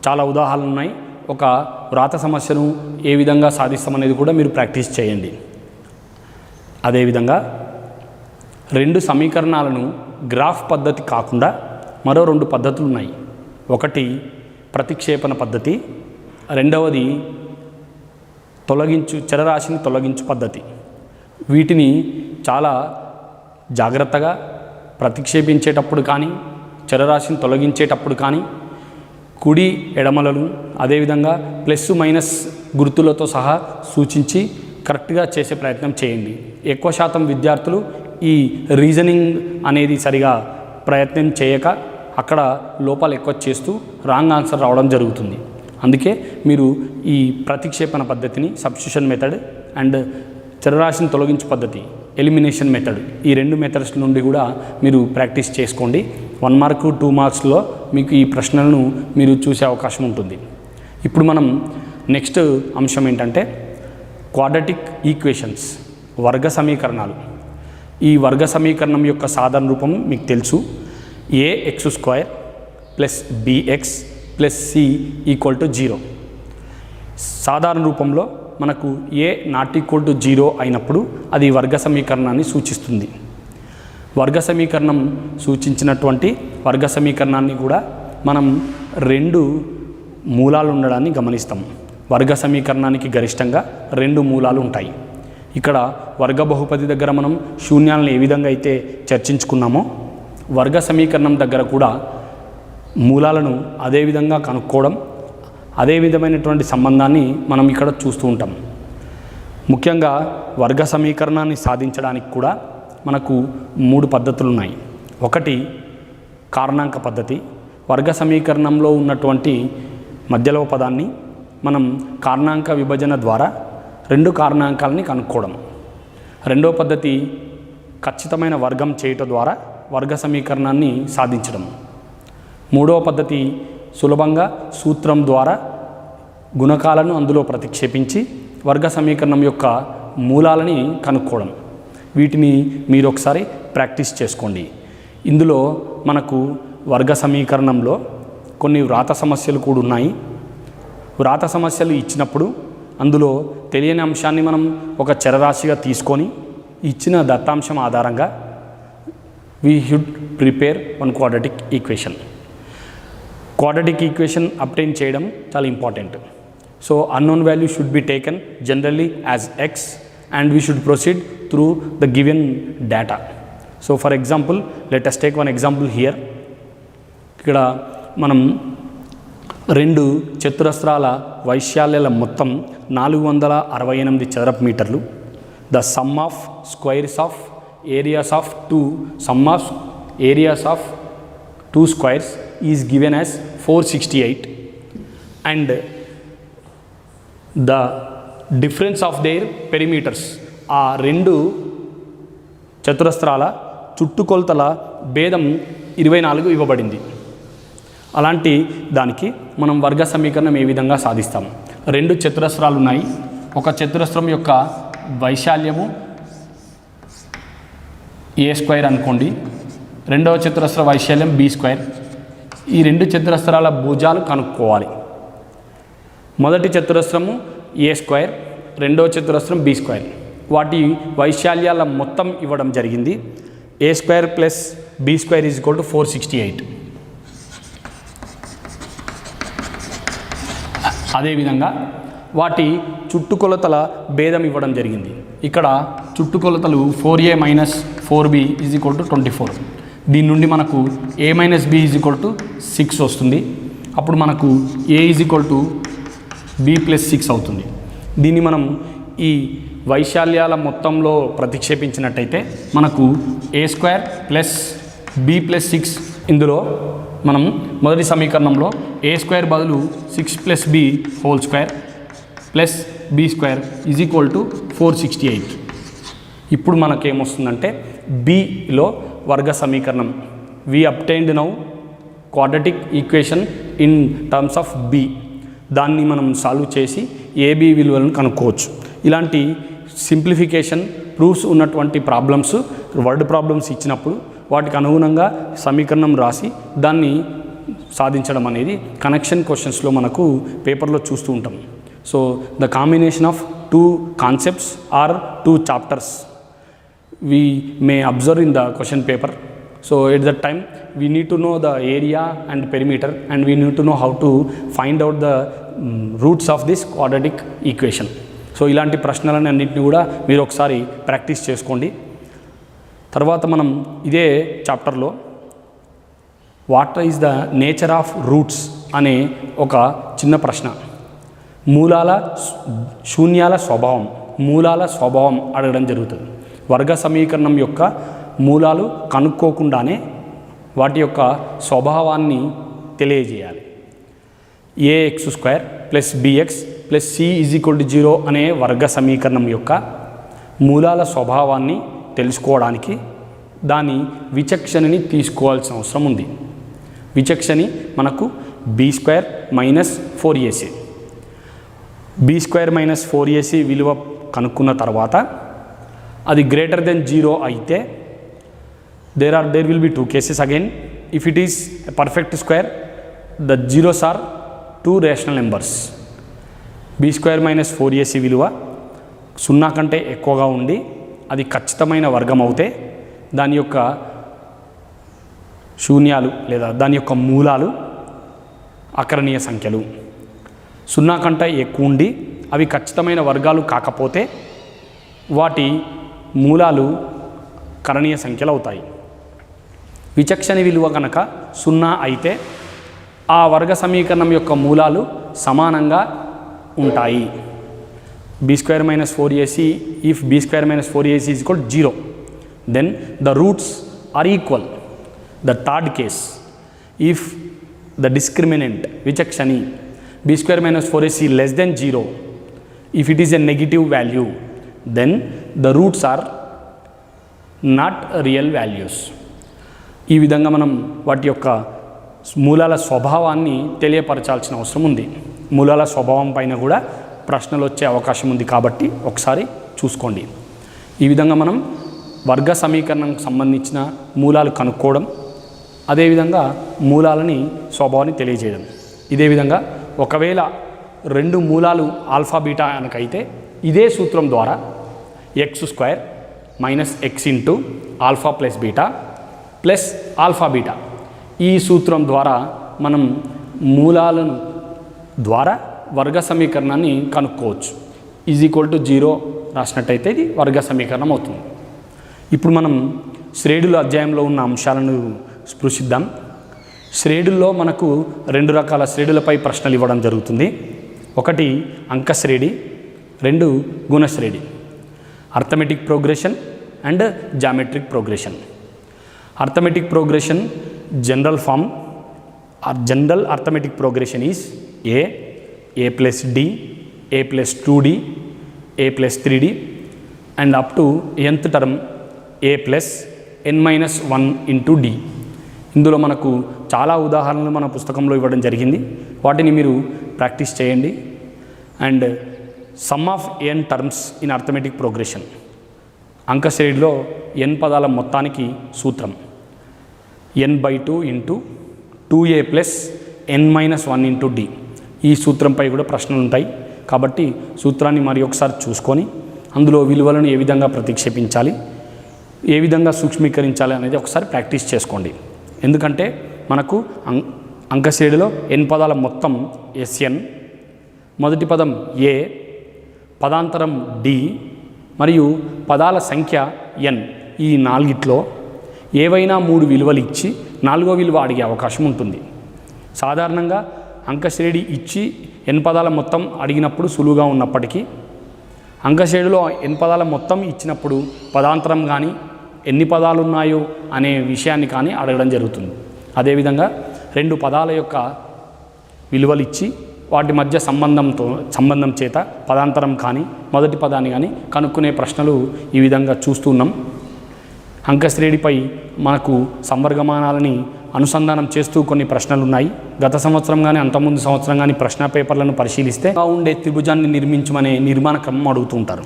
[SPEAKER 1] చాలా ఉదాహరణలు ఉన్నాయి. ఒక వ్రాత సమస్యను ఏ విధంగా సాధిస్తామనేది కూడా మీరు ప్రాక్టీస్ చేయండి. అదేవిధంగా రెండు సమీకరణాలను గ్రాఫ్ పద్ధతి కాకుండా మరో రెండు పద్ధతులు ఉన్నాయి. ఒకటి ప్రతిక్షేపణ పద్ధతి, రెండవది చరరాశిని తొలగించు పద్ధతి. వీటిని చాలా జాగ్రత్తగా ప్రతిక్షేపించేటప్పుడు కానీ చరరాశిని తొలగించేటప్పుడు కానీ కుడి ఎడమలను అదేవిధంగా +- గుర్తులతో సహా సూచించి కరెక్ట్గా చేసే ప్రయత్నం చేయండి. ఎక్కువ శాతం విద్యార్థులు ఈ రీజనింగ్ అనేది సరిగా ప్రయత్నం చేయక అక్కడ లోపాలు ఎక్కువ చేస్తూ రాంగ్ ఆన్సర్ రావడం జరుగుతుంది. అందుకే మీరు ఈ ప్రతిక్షేపణ పద్ధతిని, సబ్స్టిట్యూషన్ మెథడ్ అండ్ చరరాశిని తొలగించు పద్ధతి, ఎలిమినేషన్ మెథడ్, ఈ రెండు మెథడ్స్ నుండి కూడా మీరు ప్రాక్టీస్ చేసుకోండి. 1 మార్కు 2 మార్క్స్లో మీకు ఈ ప్రశ్నలను మీరు చూసే అవకాశం ఉంటుంది. ఇప్పుడు మనం నెక్స్ట్ అంశం ఏంటంటే క్వాడ్రాటిక్ ఈక్వేషన్స్, వర్గ సమీకరణాలు. ఈ వర్గ సమీకరణం యొక్క సాధారణ రూపం మీకు తెలుసు, ax² plus bx plus c equal to 0. సాధారణ రూపంలో మనకు a ≠ 0 అయినప్పుడు అది వర్గ సమీకరణాన్ని సూచిస్తుంది. వర్గ సమీకరణం సూచించినటువంటి వర్గ సమీకరణాన్ని కూడా మనం 2 మూలాలు ఉండడాన్ని గమనిస్తాం. వర్గ సమీకరణానికి గరిష్టంగా 2 మూలాలు ఉంటాయి. ఇక్కడ వర్గ బహుపది దగ్గర మనం శూన్యాలను ఏ విధంగా అయితే చర్చించుకున్నామో వర్గ సమీకరణం దగ్గర కూడా మూలాలను అదే విధంగా కనుక్కోవడం, అదే విధమైనటువంటి సంబంధాన్ని మనం ఇక్కడ చూస్తూ ఉంటాం. ముఖ్యంగా వర్గ సమీకరణాన్ని సాధించడానికి కూడా మనకు 3 పద్ధతులు ఉన్నాయి. ఒకటి కారణాంక పద్ధతి. వర్గ సమీకరణంలో ఉన్నటువంటి మధ్యలో పదాన్ని మనం కారణాంక విభజన ద్వారా 2 కారణాంకాలని కనుక్కోవడం. రెండో పద్ధతి ఖచ్చితమైన వర్గం చేయటం ద్వారా వర్గ సమీకరణాన్ని సాధించడం. మూడవ పద్ధతి సులభంగా సూత్రం ద్వారా గుణకాలను అందులో ప్రతిక్షేపించి వర్గ సమీకరణం యొక్క మూలాలని కనుక్కోవడం. వీటిని మీరు ఒకసారి ప్రాక్టీస్ చేసుకోండి. ఇందులో మనకు వర్గ సమీకరణంలో కొన్ని వ్రాత సమస్యలు కూడా ఉన్నాయి. వ్రాత సమస్యలు ఇచ్చినప్పుడు అందులో తెలియని అంశాన్ని మనం ఒక చరరాశిగా తీసుకొని ఇచ్చిన దత్తాంశం ఆధారంగా we should prepare one quadratic equation. Quadratic equation obtain చేయడం చాలా important. So unknown value should be taken generally as x and we should proceed through the given data. So for example, let us take one example here. ఇక్కడ మనం 2 చతురస్రాల వైశాల్యాల మొత్తం 468 చదరపు మీటర్లు. The sum of squares of areas of 2 squares is given as 468 and the difference of their perimeters. ఆ 2 చతురస్రాల చుట్టుకొలతల భేదం 24 ఇవ్వబడింది. అలాంటి దానికి మనం వర్గ సమీకరణం ఏ విధంగా సాధిస్తాం? 2 చతురస్రాలు ఉన్నాయి. ఒక చతురస్రం యొక్క వైశాల్యము a² అనుకోండి, రెండవ చతురస్ర వైశాల్యం b². ఈ 2 చతురస్రాల భుజాలు కనుక్కోవాలి. మొదటి చతురస్రము a², రెండవ చతురస్రం b². వాటి వైశాల్యాల మొత్తం ఇవ్వడం జరిగింది. a² plus b² is equal to 468. అదేవిధంగా వాటి చుట్టుకొలతల భేదం ఇవ్వడం జరిగింది. ఇక్కడ చుట్టుకొలతలు 4a minus 4b is equal to 24. దీని నుండి మనకు a minus b is equal to 6 వస్తుంది. అప్పుడు మనకు a is equal to b plus 6 అవుతుంది. దీన్ని మనం ఈ వైశాల్యాల మొత్తంలో ప్రతిక్షేపించినట్టయితే మనకు a² ప్లస్ b ప్లస్ 6. ఇందులో మనం మొదటి సమీకరణంలో a² బదులు 6 plus b whole square plus b² is equal to 468. ఇప్పుడు మనకేమొస్తుందంటే బిలో వర్గ సమీకరణం. We obtained now quadratic equation in terms of B. దాన్ని మనం సాల్వ్ చేసి ఏబి విలువలను కనుక్కోవచ్చు. ఇలాంటి సింప్లిఫికేషన్ ప్రూఫ్స్ ఉన్నటువంటి ప్రాబ్లమ్స్, వర్డ్ ప్రాబ్లమ్స్ ఇచ్చినప్పుడు వాటికి అనుగుణంగా సమీకరణం రాసి దాన్ని సాధించడం అనేది కనెక్షన్ క్వశ్చన్స్లో మనకు పేపర్లో చూస్తూ ఉంటాం. So the combination of 2 concepts or 2 chapters we may observe in the question paper. So at that time we need to know the area and perimeter and we need to know how to find out the roots of this quadratic equation. So ఇలాంటి ప్రశ్నలని అన్నింటినీ కూడా మీరు ఒకసారి ప్రాక్టీస్ చేసుకోండి. తర్వాత మనం ఇదే చాప్టర్లో what is the nature of roots అనే ఒక చిన్న ప్రశ్న, శూన్యాల స్వభావం అడగడం జరుగుతుంది. వర్గ సమీకరణం యొక్క మూలాలు కనుక్కోకుండానే వాటి యొక్క స్వభావాన్ని తెలియజేయాలి. ax² plus bx plus c is equal to 0 అనే వర్గ సమీకరణం యొక్క మూలాల స్వభావాన్ని తెలుసుకోవడానికి దాని విచక్షణని తీసుకోవాల్సిన అవసరం ఉంది. విచక్షణి మనకు b² minus 4ac. b² minus 4ac విలువ కనుక్కున్న తర్వాత అది గ్రేటర్ దెన్ 0 అయితే there will be two cases again. If it is a perfect square, the zeros are two rational numbers. b square minus 4ac విలువ 0 కంటే ఎక్కువగా ఉండి అది ఖచ్చితమైన వర్గం అవుతే దాని యొక్క శూన్యాలు లేదా దాని యొక్క మూలాలు అకరణీయ సంఖ్యలు. 0 కంటే ఎక్కువ ఉండి అవి ఖచ్చితమైన వర్గాలు కాకపోతే వాటి మూలాలు కరణీయ సంఖ్యలు అవుతాయి. విచక్షణ విలువ కనుక 0 అయితే ఆ వర్గ సమీకరణం యొక్క మూలాలు సమానంగా ఉంటాయి. b square minus 4ac, if b square minus 4ac is equal to 0, then the roots are equal. The third case, if the discriminant vichakshani b square minus 4ac less than 0, if it is a negative value, then the roots are not real values. ఈ విధంగా మనం వాటి యొక్క మూలాల స్వభావాన్ని తెలియపరచాల్సిన అవసరం ఉంది. మూలాల స్వభావం పైన కూడా ప్రశ్నలు వచ్చే అవకాశం ఉంది కాబట్టి ఒకసారి చూసుకోండి. ఈ విధంగా మనం వర్గ సమీకరణంకు సంబంధించిన మూలాలు కనుక్కోవడం, అదేవిధంగా మూలాలని స్వభావాన్ని తెలియజేయడం. ఇదే విధంగా ఒకవేళ 2 మూలాలు ఆల్ఫా బీటా అనకైతే ఇదే సూత్రం ద్వారా x² minus x into alpha plus beta plus alpha beta ఈ సూత్రం ద్వారా మనం మూలాలను ద్వారా వర్గ సమీకరణాన్ని కనుక్కోవచ్చు. ఈజ్ ఈక్వల్ టు 0 రాసినట్టయితే ఇది వర్గ సమీకరణం అవుతుంది. ఇప్పుడు మనం శ్రేణుల అధ్యాయంలో ఉన్న అంశాలను స్పృశిద్దాం. శ్రేణుల్లో మనకు 2 రకాల శ్రేణులపై ప్రశ్నలు ఇవ్వడం జరుగుతుంది. ఒకటి అంక శ్రేణి, 2 గుణ శ్రేణి. Arithmetic progression and geometric progression. Arithmetic progression general form or general arithmetic progression is a plus d, a plus 2d, a plus 3d and up to nth term a plus n minus 1 into d. ఇందులో మనకు చాలా ఉదాహరణలు మన పుస్తకంలో ఇవ్వడం జరిగింది. వాటిని మీరు ప్రాక్టీస్ చేయండి. And some of n terms in arithmetic progression. అంక శ్రేణిలో n పదాల మొత్తానికి సూత్రం n/2 into 2a plus n minus 1 into d. ఈ సూత్రంపై కూడా ప్రశ్నలు ఉంటాయి కాబట్టి సూత్రాన్ని మరి ఒకసారి చూసుకొని అందులో విలువలను ఏ విధంగా ప్రతిక్షేపించాలి, ఏ విధంగా సూక్ష్మీకరించాలి అనేది ఒకసారి ప్రాక్టీస్ చేసుకోండి. ఎందుకంటే మనకు అంకశ్రేణిలో n పదాల మొత్తం Sn, మొదటి పదం a, పదాంతరం d మరియు పదాల సంఖ్య n. ఈ 4ట్లో ఏవైనా 3 విలువలు ఇచ్చి 4వ విలువ అడిగే అవకాశం ఉంటుంది. సాధారణంగా అంకశ్రేణి ఇచ్చి n పదాల మొత్తం అడిగినప్పుడు సులువుగా ఉన్నప్పటికీ అంకశ్రేణిలో n పదాల మొత్తం ఇచ్చినప్పుడు పదాంతరం కానీ ఎన్ని పదాలు ఉన్నాయో అనే విషయాన్ని కానీ అడగడం జరుగుతుంది. అదేవిధంగా 2 పదాల యొక్క విలువలు ఇచ్చి వాటి మధ్య సంబంధం చేత పదాంతరం కానీ మొదటి పదాన్ని కానీ కనుక్కునే ప్రశ్నలు ఈ విధంగా చూస్తున్నాం. అంకశ్రేణిపై మనకు సంవర్గమానాలని అనుసంధానం చేస్తూ కొన్ని ప్రశ్నలు ఉన్నాయి. గత సంవత్సరం కానీ అంతకుముందు సంవత్సరం కానీ ప్రశ్న పేపర్లను పరిశీలిస్తే ఉండే త్రిభుజాన్ని నిర్మించమనే నిర్మాణ క్రమం అడుగుతుంటారు.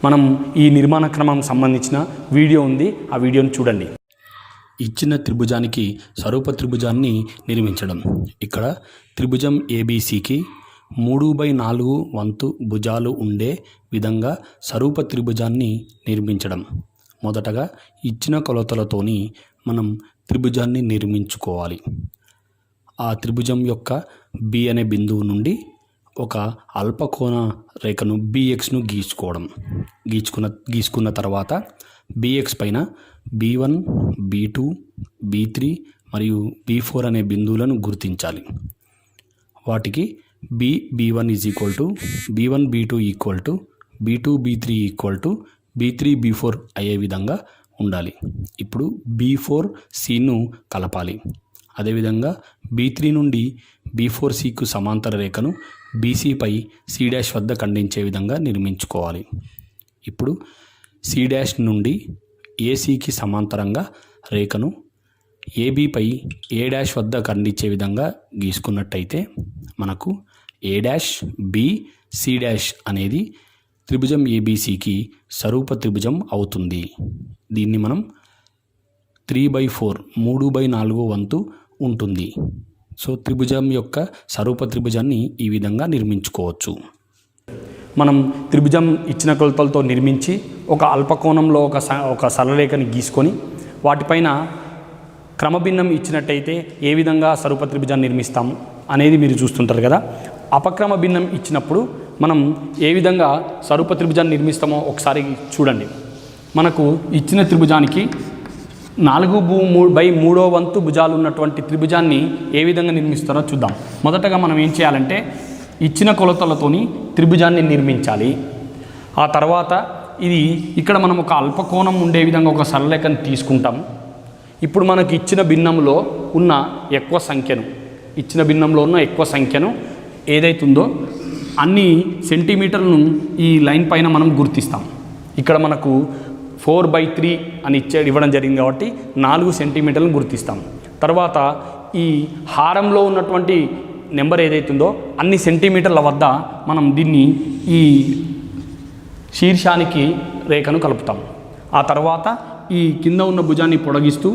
[SPEAKER 1] మనం ఈ నిర్మాణ క్రమం సంబంధించిన వీడియో ఉంది, ఆ వీడియోని చూడండి. ఇచ్చిన త్రిభుజానికి స్వరూప త్రిభుజాన్ని నిర్మించడం. ఇక్కడ త్రిభుజం ఏబీసీకి 3/4 వంతు భుజాలు ఉండే విధంగా స్వరూప త్రిభుజాన్ని నిర్మించడం. మొదటగా ఇచ్చిన కొలతలతోని మనం త్రిభుజాన్ని నిర్మించుకోవాలి. ఆ త్రిభుజం యొక్క బి అనే బిందువు నుండి ఒక అల్పకోణ రేఖను బిఎక్స్ను గీసుకున్న తర్వాత బిఎక్స్ పైన B1, B2, B3 మరియు B4 అనే బిందువులను గుర్తించాలి. వాటికి B1 is equal to B1 B2 equal to B2 B3 equal to B3 B4 అయ్యే విధంగా ఉండాలి. ఇప్పుడు B4Cను కలపాలి. అదేవిధంగా B3 నుండి B4Cకు సమాంతర రేఖను BCపై C' వద్ద ఖండించే విధంగా నిర్మించుకోవాలి. ఇప్పుడు C' నుండి ACకి సమాంతరంగా రేఖను ABపై A' వద్ద ఖండించే విధంగా గీసుకున్నట్టయితే మనకు A', B, C' అనేది
[SPEAKER 2] త్రిభుజం ఏబీసీకి స్వరూప త్రిభుజం అవుతుంది. దీన్ని మనం 3/4 3/4 వంతు ఉంటుంది. సో త్రిభుజం యొక్క స్వరూప త్రిభుజాన్ని ఈ విధంగా నిర్మించుకోవచ్చు.
[SPEAKER 1] మనం త్రిభుజం ఇచ్చిన కొలతలతో నిర్మించి ఒక అల్పకోణంలో ఒక సరళరేఖని గీసుకొని వాటిపైన క్రమభిన్నం ఇచ్చినట్టయితే ఏ విధంగా స్వరూప త్రిభుజాన్ని నిర్మిస్తాము అనేది మీరు చూస్తుంటారు కదా. అపక్రమ భిన్నం ఇచ్చినప్పుడు మనం ఏ విధంగా స్వరూప త్రిభుజాన్ని నిర్మిస్తామో ఒకసారి చూడండి. మనకు ఇచ్చిన త్రిభుజానికి 4/3 వంతు భుజాలు ఉన్నటువంటి త్రిభుజాన్ని ఏ విధంగా నిర్మిస్తారో చూద్దాం. మొదటగా మనం ఏం చేయాలంటే ఇచ్చిన కొలతలతోని త్రిభుజాన్ని నిర్మించాలి. ఆ తర్వాత ఇది ఇక్కడ మనం ఒక అల్పకోణం ఉండే విధంగా ఒక సరళరేఖను తీసుకుంటాం. ఇప్పుడు మనకు ఇచ్చిన భిన్నంలో ఉన్న ఎక్కువ సంఖ్యను ఏదైతుందో అన్ని సెంటీమీటర్లను ఈ లైన్ పైన మనం గుర్తిస్తాం. ఇక్కడ మనకు 4/3 అని ఇవ్వడం జరిగింది కాబట్టి 4 సెంటీమీటర్లను గుర్తిస్తాం. తర్వాత ఈ హారంలో ఉన్నటువంటి నెంబర్ ఏదైతుందో అన్ని సెంటీమీటర్ల వద్ద మనం దీన్ని ఈ శీర్షానికి రేఖను కలుపుతాం. ఆ తర్వాత ఈ కింద ఉన్న భుజాన్ని పొడిగిస్తూ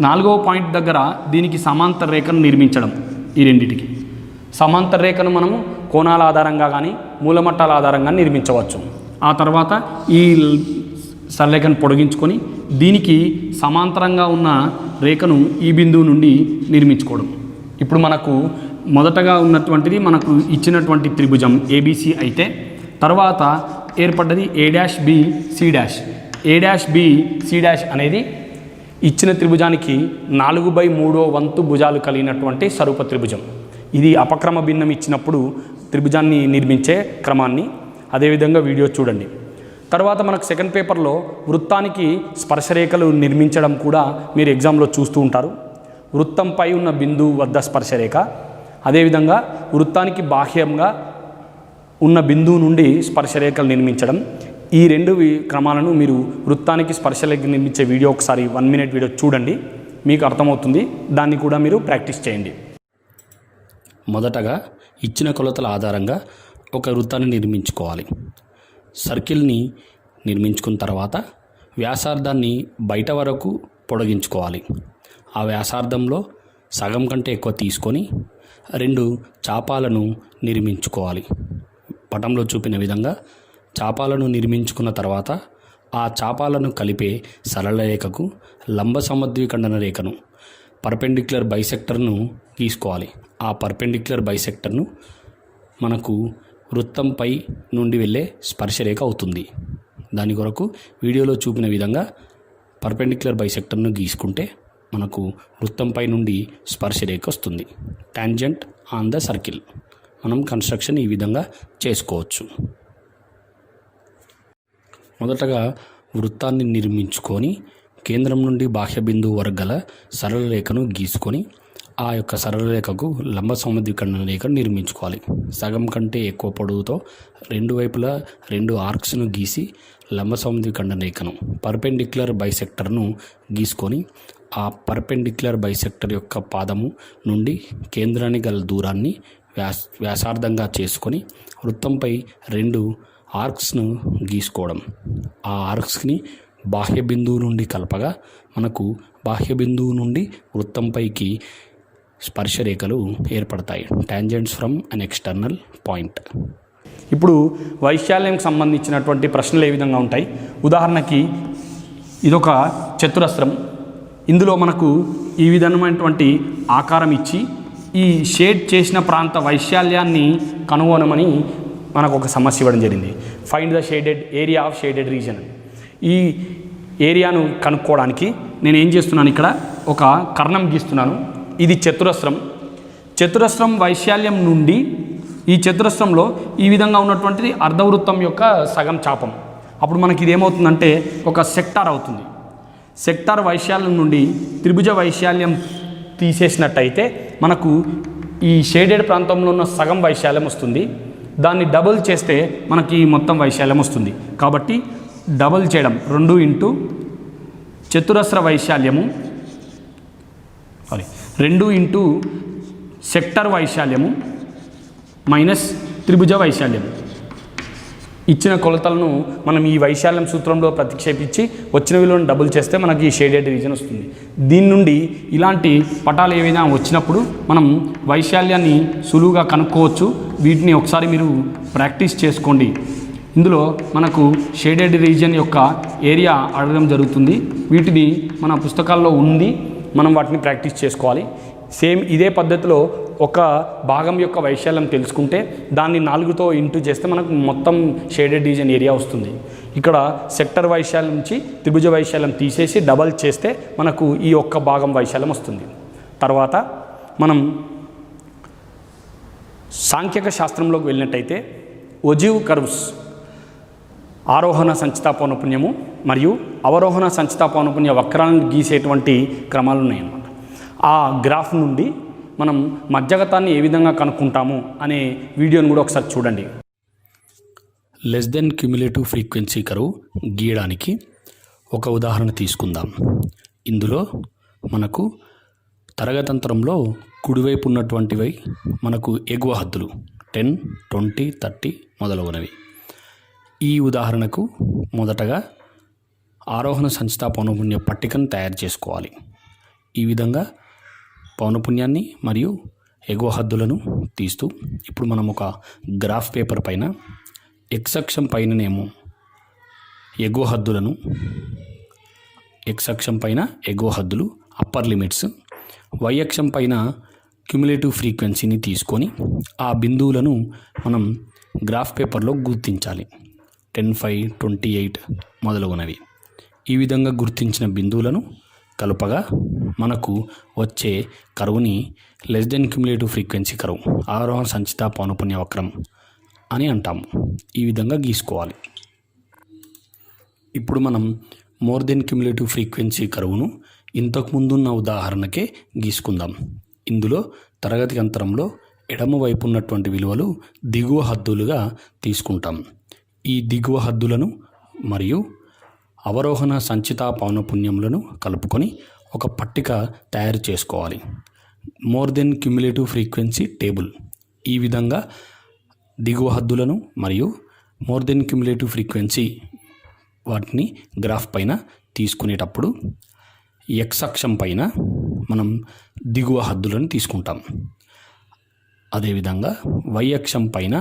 [SPEAKER 1] 4వ పాయింట్ దగ్గర దీనికి సమాంతర రేఖను నిర్మించడం. ఈ రెండిటికి సమాంతర రేఖను మనము కోణాల ఆధారంగా కానీ మూలమట్టాల ఆధారంగా నిర్మించవచ్చు. ఆ తర్వాత ఈ సరళరేఖను పొడిగించుకొని దీనికి సమాంతరంగా ఉన్న రేఖను ఈ బిందువు నుండి నిర్మించుకోవడం. ఇప్పుడు మనకు మొదటగా ఉన్నటువంటిది మనకు ఇచ్చినటువంటి త్రిభుజం ఏబీసీ అయితే తర్వాత ఏర్పడ్డది A'/B'. అనేది ఇచ్చిన త్రిభుజానికి 4/3 వంతు భుజాలు కలిగినటువంటి స్వరూప త్రిభుజం. ఇది అపక్రమ భిన్నం ఇచ్చినప్పుడు త్రిభుజాన్ని నిర్మించే క్రమాన్ని అదేవిధంగా వీడియో చూడండి. తర్వాత మనకు సెకండ్ పేపర్లో వృత్తానికి స్పర్శరేఖలు నిర్మించడం కూడా మీరు ఎగ్జామ్లో చూస్తూ ఉంటారు. వృత్తంపై ఉన్న బిందువు వద్ద స్పర్శరేఖ, అదేవిధంగా వృత్తానికి బాహ్యంగా ఉన్న బిందువు నుండి స్పర్శరేఖలు నిర్మించడం. ఈ రెండు క్రమాలను మీరు వృత్తానికి స్పర్శరేఖ నిర్మించే వీడియో ఒకసారి 1 minute వీడియో చూడండి, మీకు అర్థమవుతుంది. దాన్ని కూడా మీరు ప్రాక్టీస్ చేయండి.
[SPEAKER 2] మొదటగా ఇచ్చిన కొలతల ఆధారంగా ఒక వృత్తాన్ని నిర్మించుకోవాలి. సర్కిల్ని నిర్మించుకున్న తర్వాత వ్యాసార్థాన్ని బయట వరకు పొడిగించుకోవాలి. ఆ వ్యాసార్థంలో సగం కంటే ఎక్కువ తీసుకొని 2 చాపాలను నిర్మించుకోవాలి. పటంలో చూపిన విధంగా చాపాలను నిర్మించుకున్న తర్వాత ఆ చాపాలను కలిపే సరళరేఖకు లంబ సమద్విఖండన రేఖను పర్పెండిక్యులర్ బైసెక్టర్ను గీసుకోవాలి. ఆ పర్పెండిక్యులర్ బైసెక్టర్ను మనకు వృత్తంపై నుండి వెళ్ళే స్పర్శరేఖ అవుతుంది. దాని కొరకు వీడియోలో చూపిన విధంగా పర్పెండిక్యులర్ బైసెక్టర్ను గీసుకుంటే మనకు వృత్తంపై నుండి స్పర్శరేఖ వస్తుంది. Tangent on the circle. మనం కన్స్ట్రక్షన్ ఈ విధంగా చేసుకోవచ్చు. మొదటగా వృత్తాన్ని నిర్మించుకొని కేంద్రం నుండి బాహ్య బిందువు వరకు గల సరళరేఖను గీసుకొని ఆ యొక్క సరళరేఖకు లంబ సమద్విఖండన రేఖను నిర్మించుకోవాలి. సగం కంటే ఎక్కువ పొడవుతో 2 వైపులా 2 ఆర్క్స్ను గీసి లంబ సమద్విఖండన రేఖను పర్పెండిక్యులర్ బైసెక్టర్ను గీసుకొని ఆ పర్పెండిక్యులర్ బైసెక్టర్ యొక్క పాదము నుండి కేంద్రానికి గల దూరాన్ని వ్యాసార్థంగా చేసుకొని వృత్తంపై 2 ఆర్క్స్ను గీసుకోవడం. ఆ ఆర్క్స్ని బాహ్య బిందువు నుండి కలపగా మనకు బాహ్య బిందువు నుండి వృత్తంపైకి స్పర్శరేఖలు ఏర్పడతాయి. Tangents from an external point.
[SPEAKER 1] ఇప్పుడు వైశాల్యంకి సంబంధించినటువంటి ప్రశ్నలు ఏ విధంగా ఉంటాయి? ఉదాహరణకి ఇదొక చతురస్రం. ఇందులో మనకు ఈ విధమైనటువంటి ఆకారం ఇచ్చి ఈ షేడ్ చేసిన ప్రాంత వైశాల్యాన్ని కనుగొనమని మనకు ఒక సమస్య ఇవ్వడం జరిగింది. Find the shaded area of shaded reason. ఈ ఏరియాను కనుక్కోవడానికి నేను ఏం చేస్తున్నాను, ఇక్కడ ఒక కర్ణం గీస్తున్నాను. ఇది చతురస్రం వైశాల్యం నుండి ఈ చతురస్రంలో ఈ విధంగా ఉన్నటువంటిది అర్ధవృత్తం యొక్క సగం చాపం. అప్పుడు మనకి ఇది ఏమవుతుందంటే ఒక సెక్టార్ అవుతుంది. సెక్టార్ వైశాల్యం నుండి త్రిభుజ వైశాల్యం తీసేసినట్టయితే మనకు ఈ షేడెడ్ ప్రాంతంలో ఉన్న సగం వైశాల్యం వస్తుంది. దాన్ని డబుల్ చేస్తే మనకి మొత్తం వైశాల్యం వస్తుంది. కాబట్టి డబుల్ చేయడం 2 ఇంటూ చతురస్ర వైశాల్యము 2 ఇంటూ సెక్టర్ వైశాల్యము మైనస్ త్రిభుజ వైశాల్యం. ఇచ్చిన కొలతలను మనం ఈ వైశాల్యం సూత్రంలో ప్రతిక్షేపించి వచ్చిన విలువను డబుల్ చేస్తే మనకి ఈ షేడెడ్ రీజన్ వస్తుంది. దీని నుండి ఇలాంటి పటాలు ఏవైనా వచ్చినప్పుడు మనం వైశాల్యాన్ని సులువుగా కనుక్కోవచ్చు. వీటిని ఒకసారి మీరు ప్రాక్టీస్ చేసుకోండి. ఇందులో మనకు షేడెడ్ రీజియన్ యొక్క ఏరియా అడగడం జరుగుతుంది. వీటిని మన పుస్తకాల్లో ఉంది, మనం వాటిని ప్రాక్టీస్ చేసుకోవాలి. సేమ్ ఇదే పద్ధతిలో ఒక భాగం యొక్క వైశాల్యం తెలుసుకుంటే దాన్ని 4తో ఇంటూ చేస్తే మనకు మొత్తం షేడెడ్ రీజియన్ ఏరియా వస్తుంది. ఇక్కడ సెక్టర్ వైశాల్యం నుంచి త్రిభుజ వైశాల్యం తీసేసి డబల్ చేస్తే మనకు ఈ ఒక్క భాగం వైశాల్యం వస్తుంది. తర్వాత మనం సాంఖ్యక శాస్త్రంలోకి వెళ్ళినట్టయితే ఒజివ్ కర్వ్స్ ఆరోహణ సంచిత పౌనపున్యము మరియు అవరోహణ సంచిత పౌనపున్య వక్రాలను గీసేటువంటి క్రమాలు ఉన్నాయన్నమాట. ఆ గ్రాఫ్ నుండి మనం మధ్యగతాన్ని ఏ విధంగా కనుక్కుంటాము అనే వీడియోని కూడా ఒకసారి చూడండి.
[SPEAKER 2] Less than cumulative frequency curve గీయడానికి ఒక ఉదాహరణ తీసుకుందాం. ఇందులో మనకు తరగతంత్రంలో కుడివైపు ఉన్నటువంటివి మనకు ఎగువ హద్దులు 10, 20, 30 మొదలగునవి. ఈ ఉదాహరణకు మొదటగా ఆరోహణ సంచిత పౌనపున్య పట్టికను తయారు చేసుకోవాలి. ఈ విధంగా పౌనపున్యాన్ని మరియు ఎగువ హద్దులను తీస్తూ ఇప్పుడు మనం ఒక గ్రాఫ్ పేపర్ పైన ఎక్స్ అక్షం పైననేమో ఎగువ హద్దులను, ఎక్స్ అక్షం పైన ఎగువ హద్దులు అప్పర్ లిమిట్స్, వై అక్షం పైన క్యుములేటివ్ ఫ్రీక్వెన్సీని తీసుకొని ఆ బిందువులను మనం గ్రాఫ్ పేపర్లో గుర్తించాలి. 10, 5, 28 మొదలగునవి. ఈ విధంగా గుర్తించిన బిందువులను కలుపగా మనకు వచ్చే కర్వ్ని less than cumulative frequency curve, ఆరోహణ సంచిత పౌనపున్య వక్రం అని అంటాము. ఈ విధంగా గీసుకోవాలి. ఇప్పుడు మనం మోర్ దెన్ క్యుములేటివ్ ఫ్రీక్వెన్సీ కర్వ్ను ఇంతకుముందున్న ఉదాహరణకే గీసుకుందాం. ఇందులో తరగతి అంతరంలో ఎడమ వైపు ఉన్నటువంటి విలువలు దిగువ హద్దులుగా తీసుకుంటాం. ఈ దిగువ హద్దులను మరియు అవరోహణ సంచిత పౌనపున్యములను కలుపుకొని ఒక పట్టిక తయారు చేసుకోవాలి. More than cumulative frequency table. ఈ విధంగా దిగువ హద్దులను మరియు మోర్ దెన్ క్యుములేటివ్ ఫ్రీక్వెన్సీ వాటిని గ్రాఫ్ పైన తీసుకునేటప్పుడు ఎక్స్ అక్షం పైన మనం దిగువ హద్దులను తీసుకుంటాం. అదేవిధంగా వై అక్షం పైన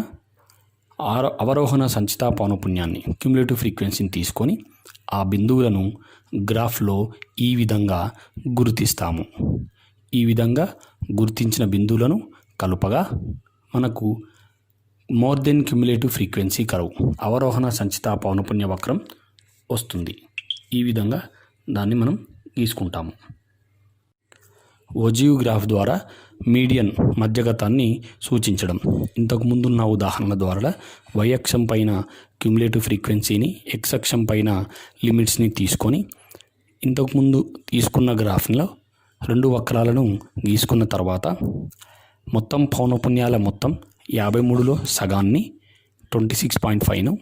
[SPEAKER 2] అవరోహణ సంచిత పౌనపున్యాన్ని, క్యుములేటివ్ ఫ్రీక్వెన్సీని తీసుకొని ఆ బిందువులను గ్రాఫ్లో ఈ విధంగా గుర్తిస్తాము. ఈ విధంగా గుర్తించిన బిందువులను కలుపగా మనకు more than cumulative frequency curve, అవరోహణ సంచిత పౌనపున్య వక్రం వస్తుంది. ఈ విధంగా దాన్ని మనం గీసుకుంటాము. ఒజివ్ గ్రాఫ్ ద్వారా మీడియన్ మధ్యగతాన్ని సూచించడం. ఇంతకు ముందున్న ఉదాహరణ ద్వారా వై అక్షం పైన క్యుములేటివ్ ఫ్రీక్వెన్సీని, ఎక్స్ అక్షం పైన లిమిట్స్ని తీసుకొని ఇంతకుముందు తీసుకున్న గ్రాఫ్లో 2 వక్రాలను గీసుకున్న తర్వాత మొత్తం పౌనపున్యాల మొత్తం 53లో సగాన్ని 26.5ను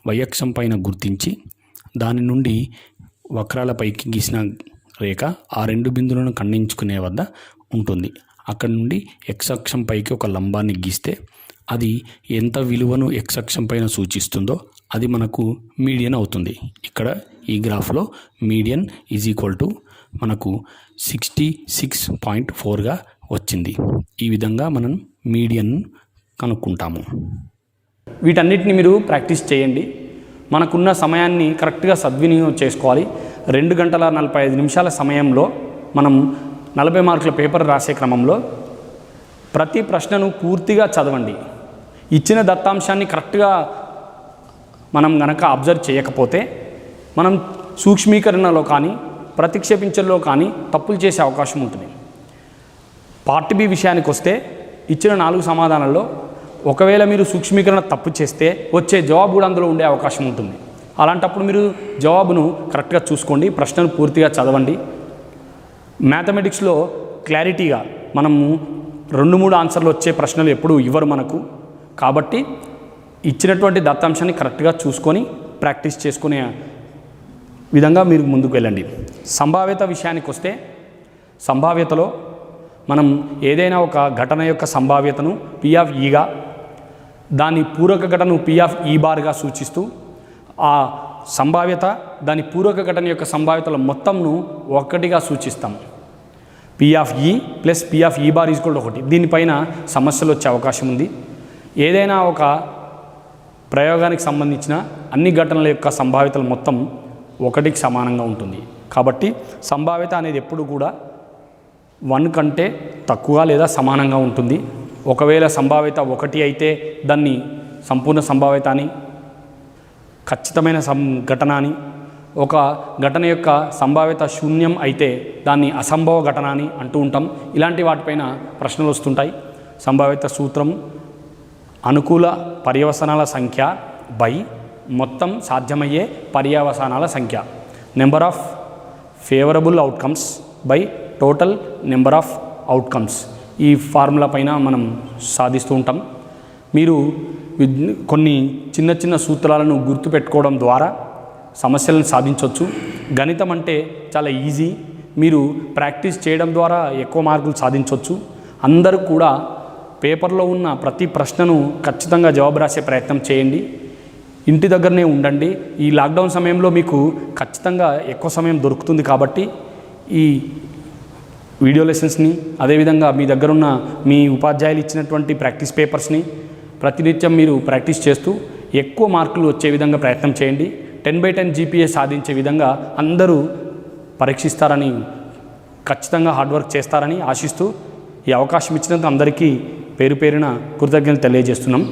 [SPEAKER 2] వై అక్షం పైన గుర్తించి దాని నుండి వక్రాల పైకి గీసిన రేఖ ఆ 2 బిందువులను ఖండించుకునే వద్ద ఉంటుంది. అక్కడ నుండి ఎక్స్ అక్షం పైకి ఒక లంబాన్ని గీస్తే అది ఎంత విలువను ఎక్స్ అక్షం పైన సూచిస్తుందో అది మనకు మీడియన్ అవుతుంది. ఇక్కడ ఈ గ్రాఫ్లో మీడియన్ ఈజ్ ఈక్వల్ టు మనకు 66.4గా వచ్చింది. ఈ విధంగా మనం మీడియన్ కనుక్కుంటాము.
[SPEAKER 1] వీటన్నిటిని మీరు ప్రాక్టీస్ చేయండి. మనకున్న సమయాన్ని కరెక్ట్గా సద్వినియోగం చేసుకోవాలి. 2 గంటల 45 నిమిషాల సమయంలో మనం 40 మార్కుల పేపర్ రాసే క్రమంలో ప్రతి ప్రశ్నను పూర్తిగా చదవండి. ఇచ్చిన దత్తాంశాన్ని కరెక్ట్గా మనం గనక అబ్జర్వ్ చేయకపోతే మనం సూక్ష్మీకరణలో కానీ ప్రతిక్షేపించడంలో కానీ తప్పులు చేసే అవకాశం ఉంటుంది. పార్ట్ బి విషయానికి వస్తే ఇచ్చిన 4 సమాధానాల్లో ఒకవేళ మీరు సూక్ష్మీకరణ తప్పు చేస్తే వచ్చే జవాబు కూడా అందులో ఉండే అవకాశం ఉంటుంది. అలాంటప్పుడు మీరు జవాబును కరెక్ట్గా చూసుకోండి, ప్రశ్నను పూర్తిగా చదవండి. మ్యాథమెటిక్స్లో క్లారిటీగా మనము 2-3 ఆన్సర్లు వచ్చే ప్రశ్నలు ఎప్పుడు ఇవ్వరు మనకు. కాబట్టి ఇచ్చినటువంటి దత్తాంశాన్ని కరెక్ట్గా చూసుకొని ప్రాక్టీస్ చేసుకునే విధంగా మీరు ముందుకు వెళ్ళండి. సంభావ్యత విషయానికి వస్తే సంభావ్యతలో మనం ఏదైనా ఒక ఘటన యొక్క సంభావ్యతను P(E)గా దాని పూరక ఘటనను P ఆఫ్ E బార్గా సూచిస్తూ ఆ సంభావ్యత దాని పూరక ఘటన యొక్క సంభావ్యతల మొత్తంను ఒకటిగా సూచిస్తాం. P of E plus P of E bar equal to 1. దీనిపైన సమస్యలు వచ్చే అవకాశం ఉంది. ఏదైనా ఒక ప్రయోగానికి సంబంధించిన అన్ని ఘటనల యొక్క సంభావ్యతల మొత్తం 1కి సమానంగా ఉంటుంది. కాబట్టి సంభావ్యత అనేది ఎప్పుడు కూడా 1 కంటే తక్కువ లేదా సమానంగా ఉంటుంది. ఒకవేళ సంభావ్యత 1 అయితే దాన్ని సంపూర్ణ సంభావ్యత అని, ఖచ్చితమైన ఘటన అని, ఒక ఘటన యొక్క సంభావ్యత శూన్యం అయితే దాన్ని అసంభవ ఘటన అని అంటూ ఉంటాం. ఇలాంటి వాటిపైన ప్రశ్నలు వస్తుంటాయి. సంభావ్యత సూత్రం అనుకూల పర్యవసానాల సంఖ్య బై మొత్తం సాధ్యమయ్యే పర్యవసానాల సంఖ్య, number of favourable outcomes by total number of outcomes. ఈ ఫార్ములా పైన మనం సాధిస్తూ ఉంటాం. మీరు కొన్ని చిన్న చిన్న సూత్రాలను గుర్తుపెట్టుకోవడం ద్వారా సమస్యలను సాధించవచ్చు. గణితం అంటే చాలా ఈజీ. మీరు ప్రాక్టీస్ చేయడం ద్వారా ఎక్కువ మార్కులు సాధించవచ్చు. అందరూ కూడా పేపర్లో ఉన్న ప్రతి ప్రశ్నను ఖచ్చితంగా జవాబు రాసే ప్రయత్నం చేయండి. ఇంటి దగ్గరనే ఉండండి. ఈ లాక్డౌన్ సమయంలో మీకు ఖచ్చితంగా ఎక్కువ సమయం దొరుకుతుంది కాబట్టి ఈ వీడియో లెసన్స్ని, అదేవిధంగా మీ దగ్గరున్న మీ ఉపాధ్యాయులు ఇచ్చినటువంటి ప్రాక్టీస్ పేపర్స్ని ప్రతినిత్యం మీరు ప్రాక్టీస్ చేస్తూ ఎక్కువ మార్కులు వచ్చే విధంగా ప్రయత్నం చేయండి. 10/10 GPA సాధించే విధంగా అందరూ పరీక్షిస్తారని, ఖచ్చితంగా హార్డ్ వర్క్ చేస్తారని ఆశిస్తూ ఈ అవకాశం ఇచ్చినందుకు అందరికీ పేరు పేరున కృతజ్ఞతలు తెలియజేస్తున్నాం.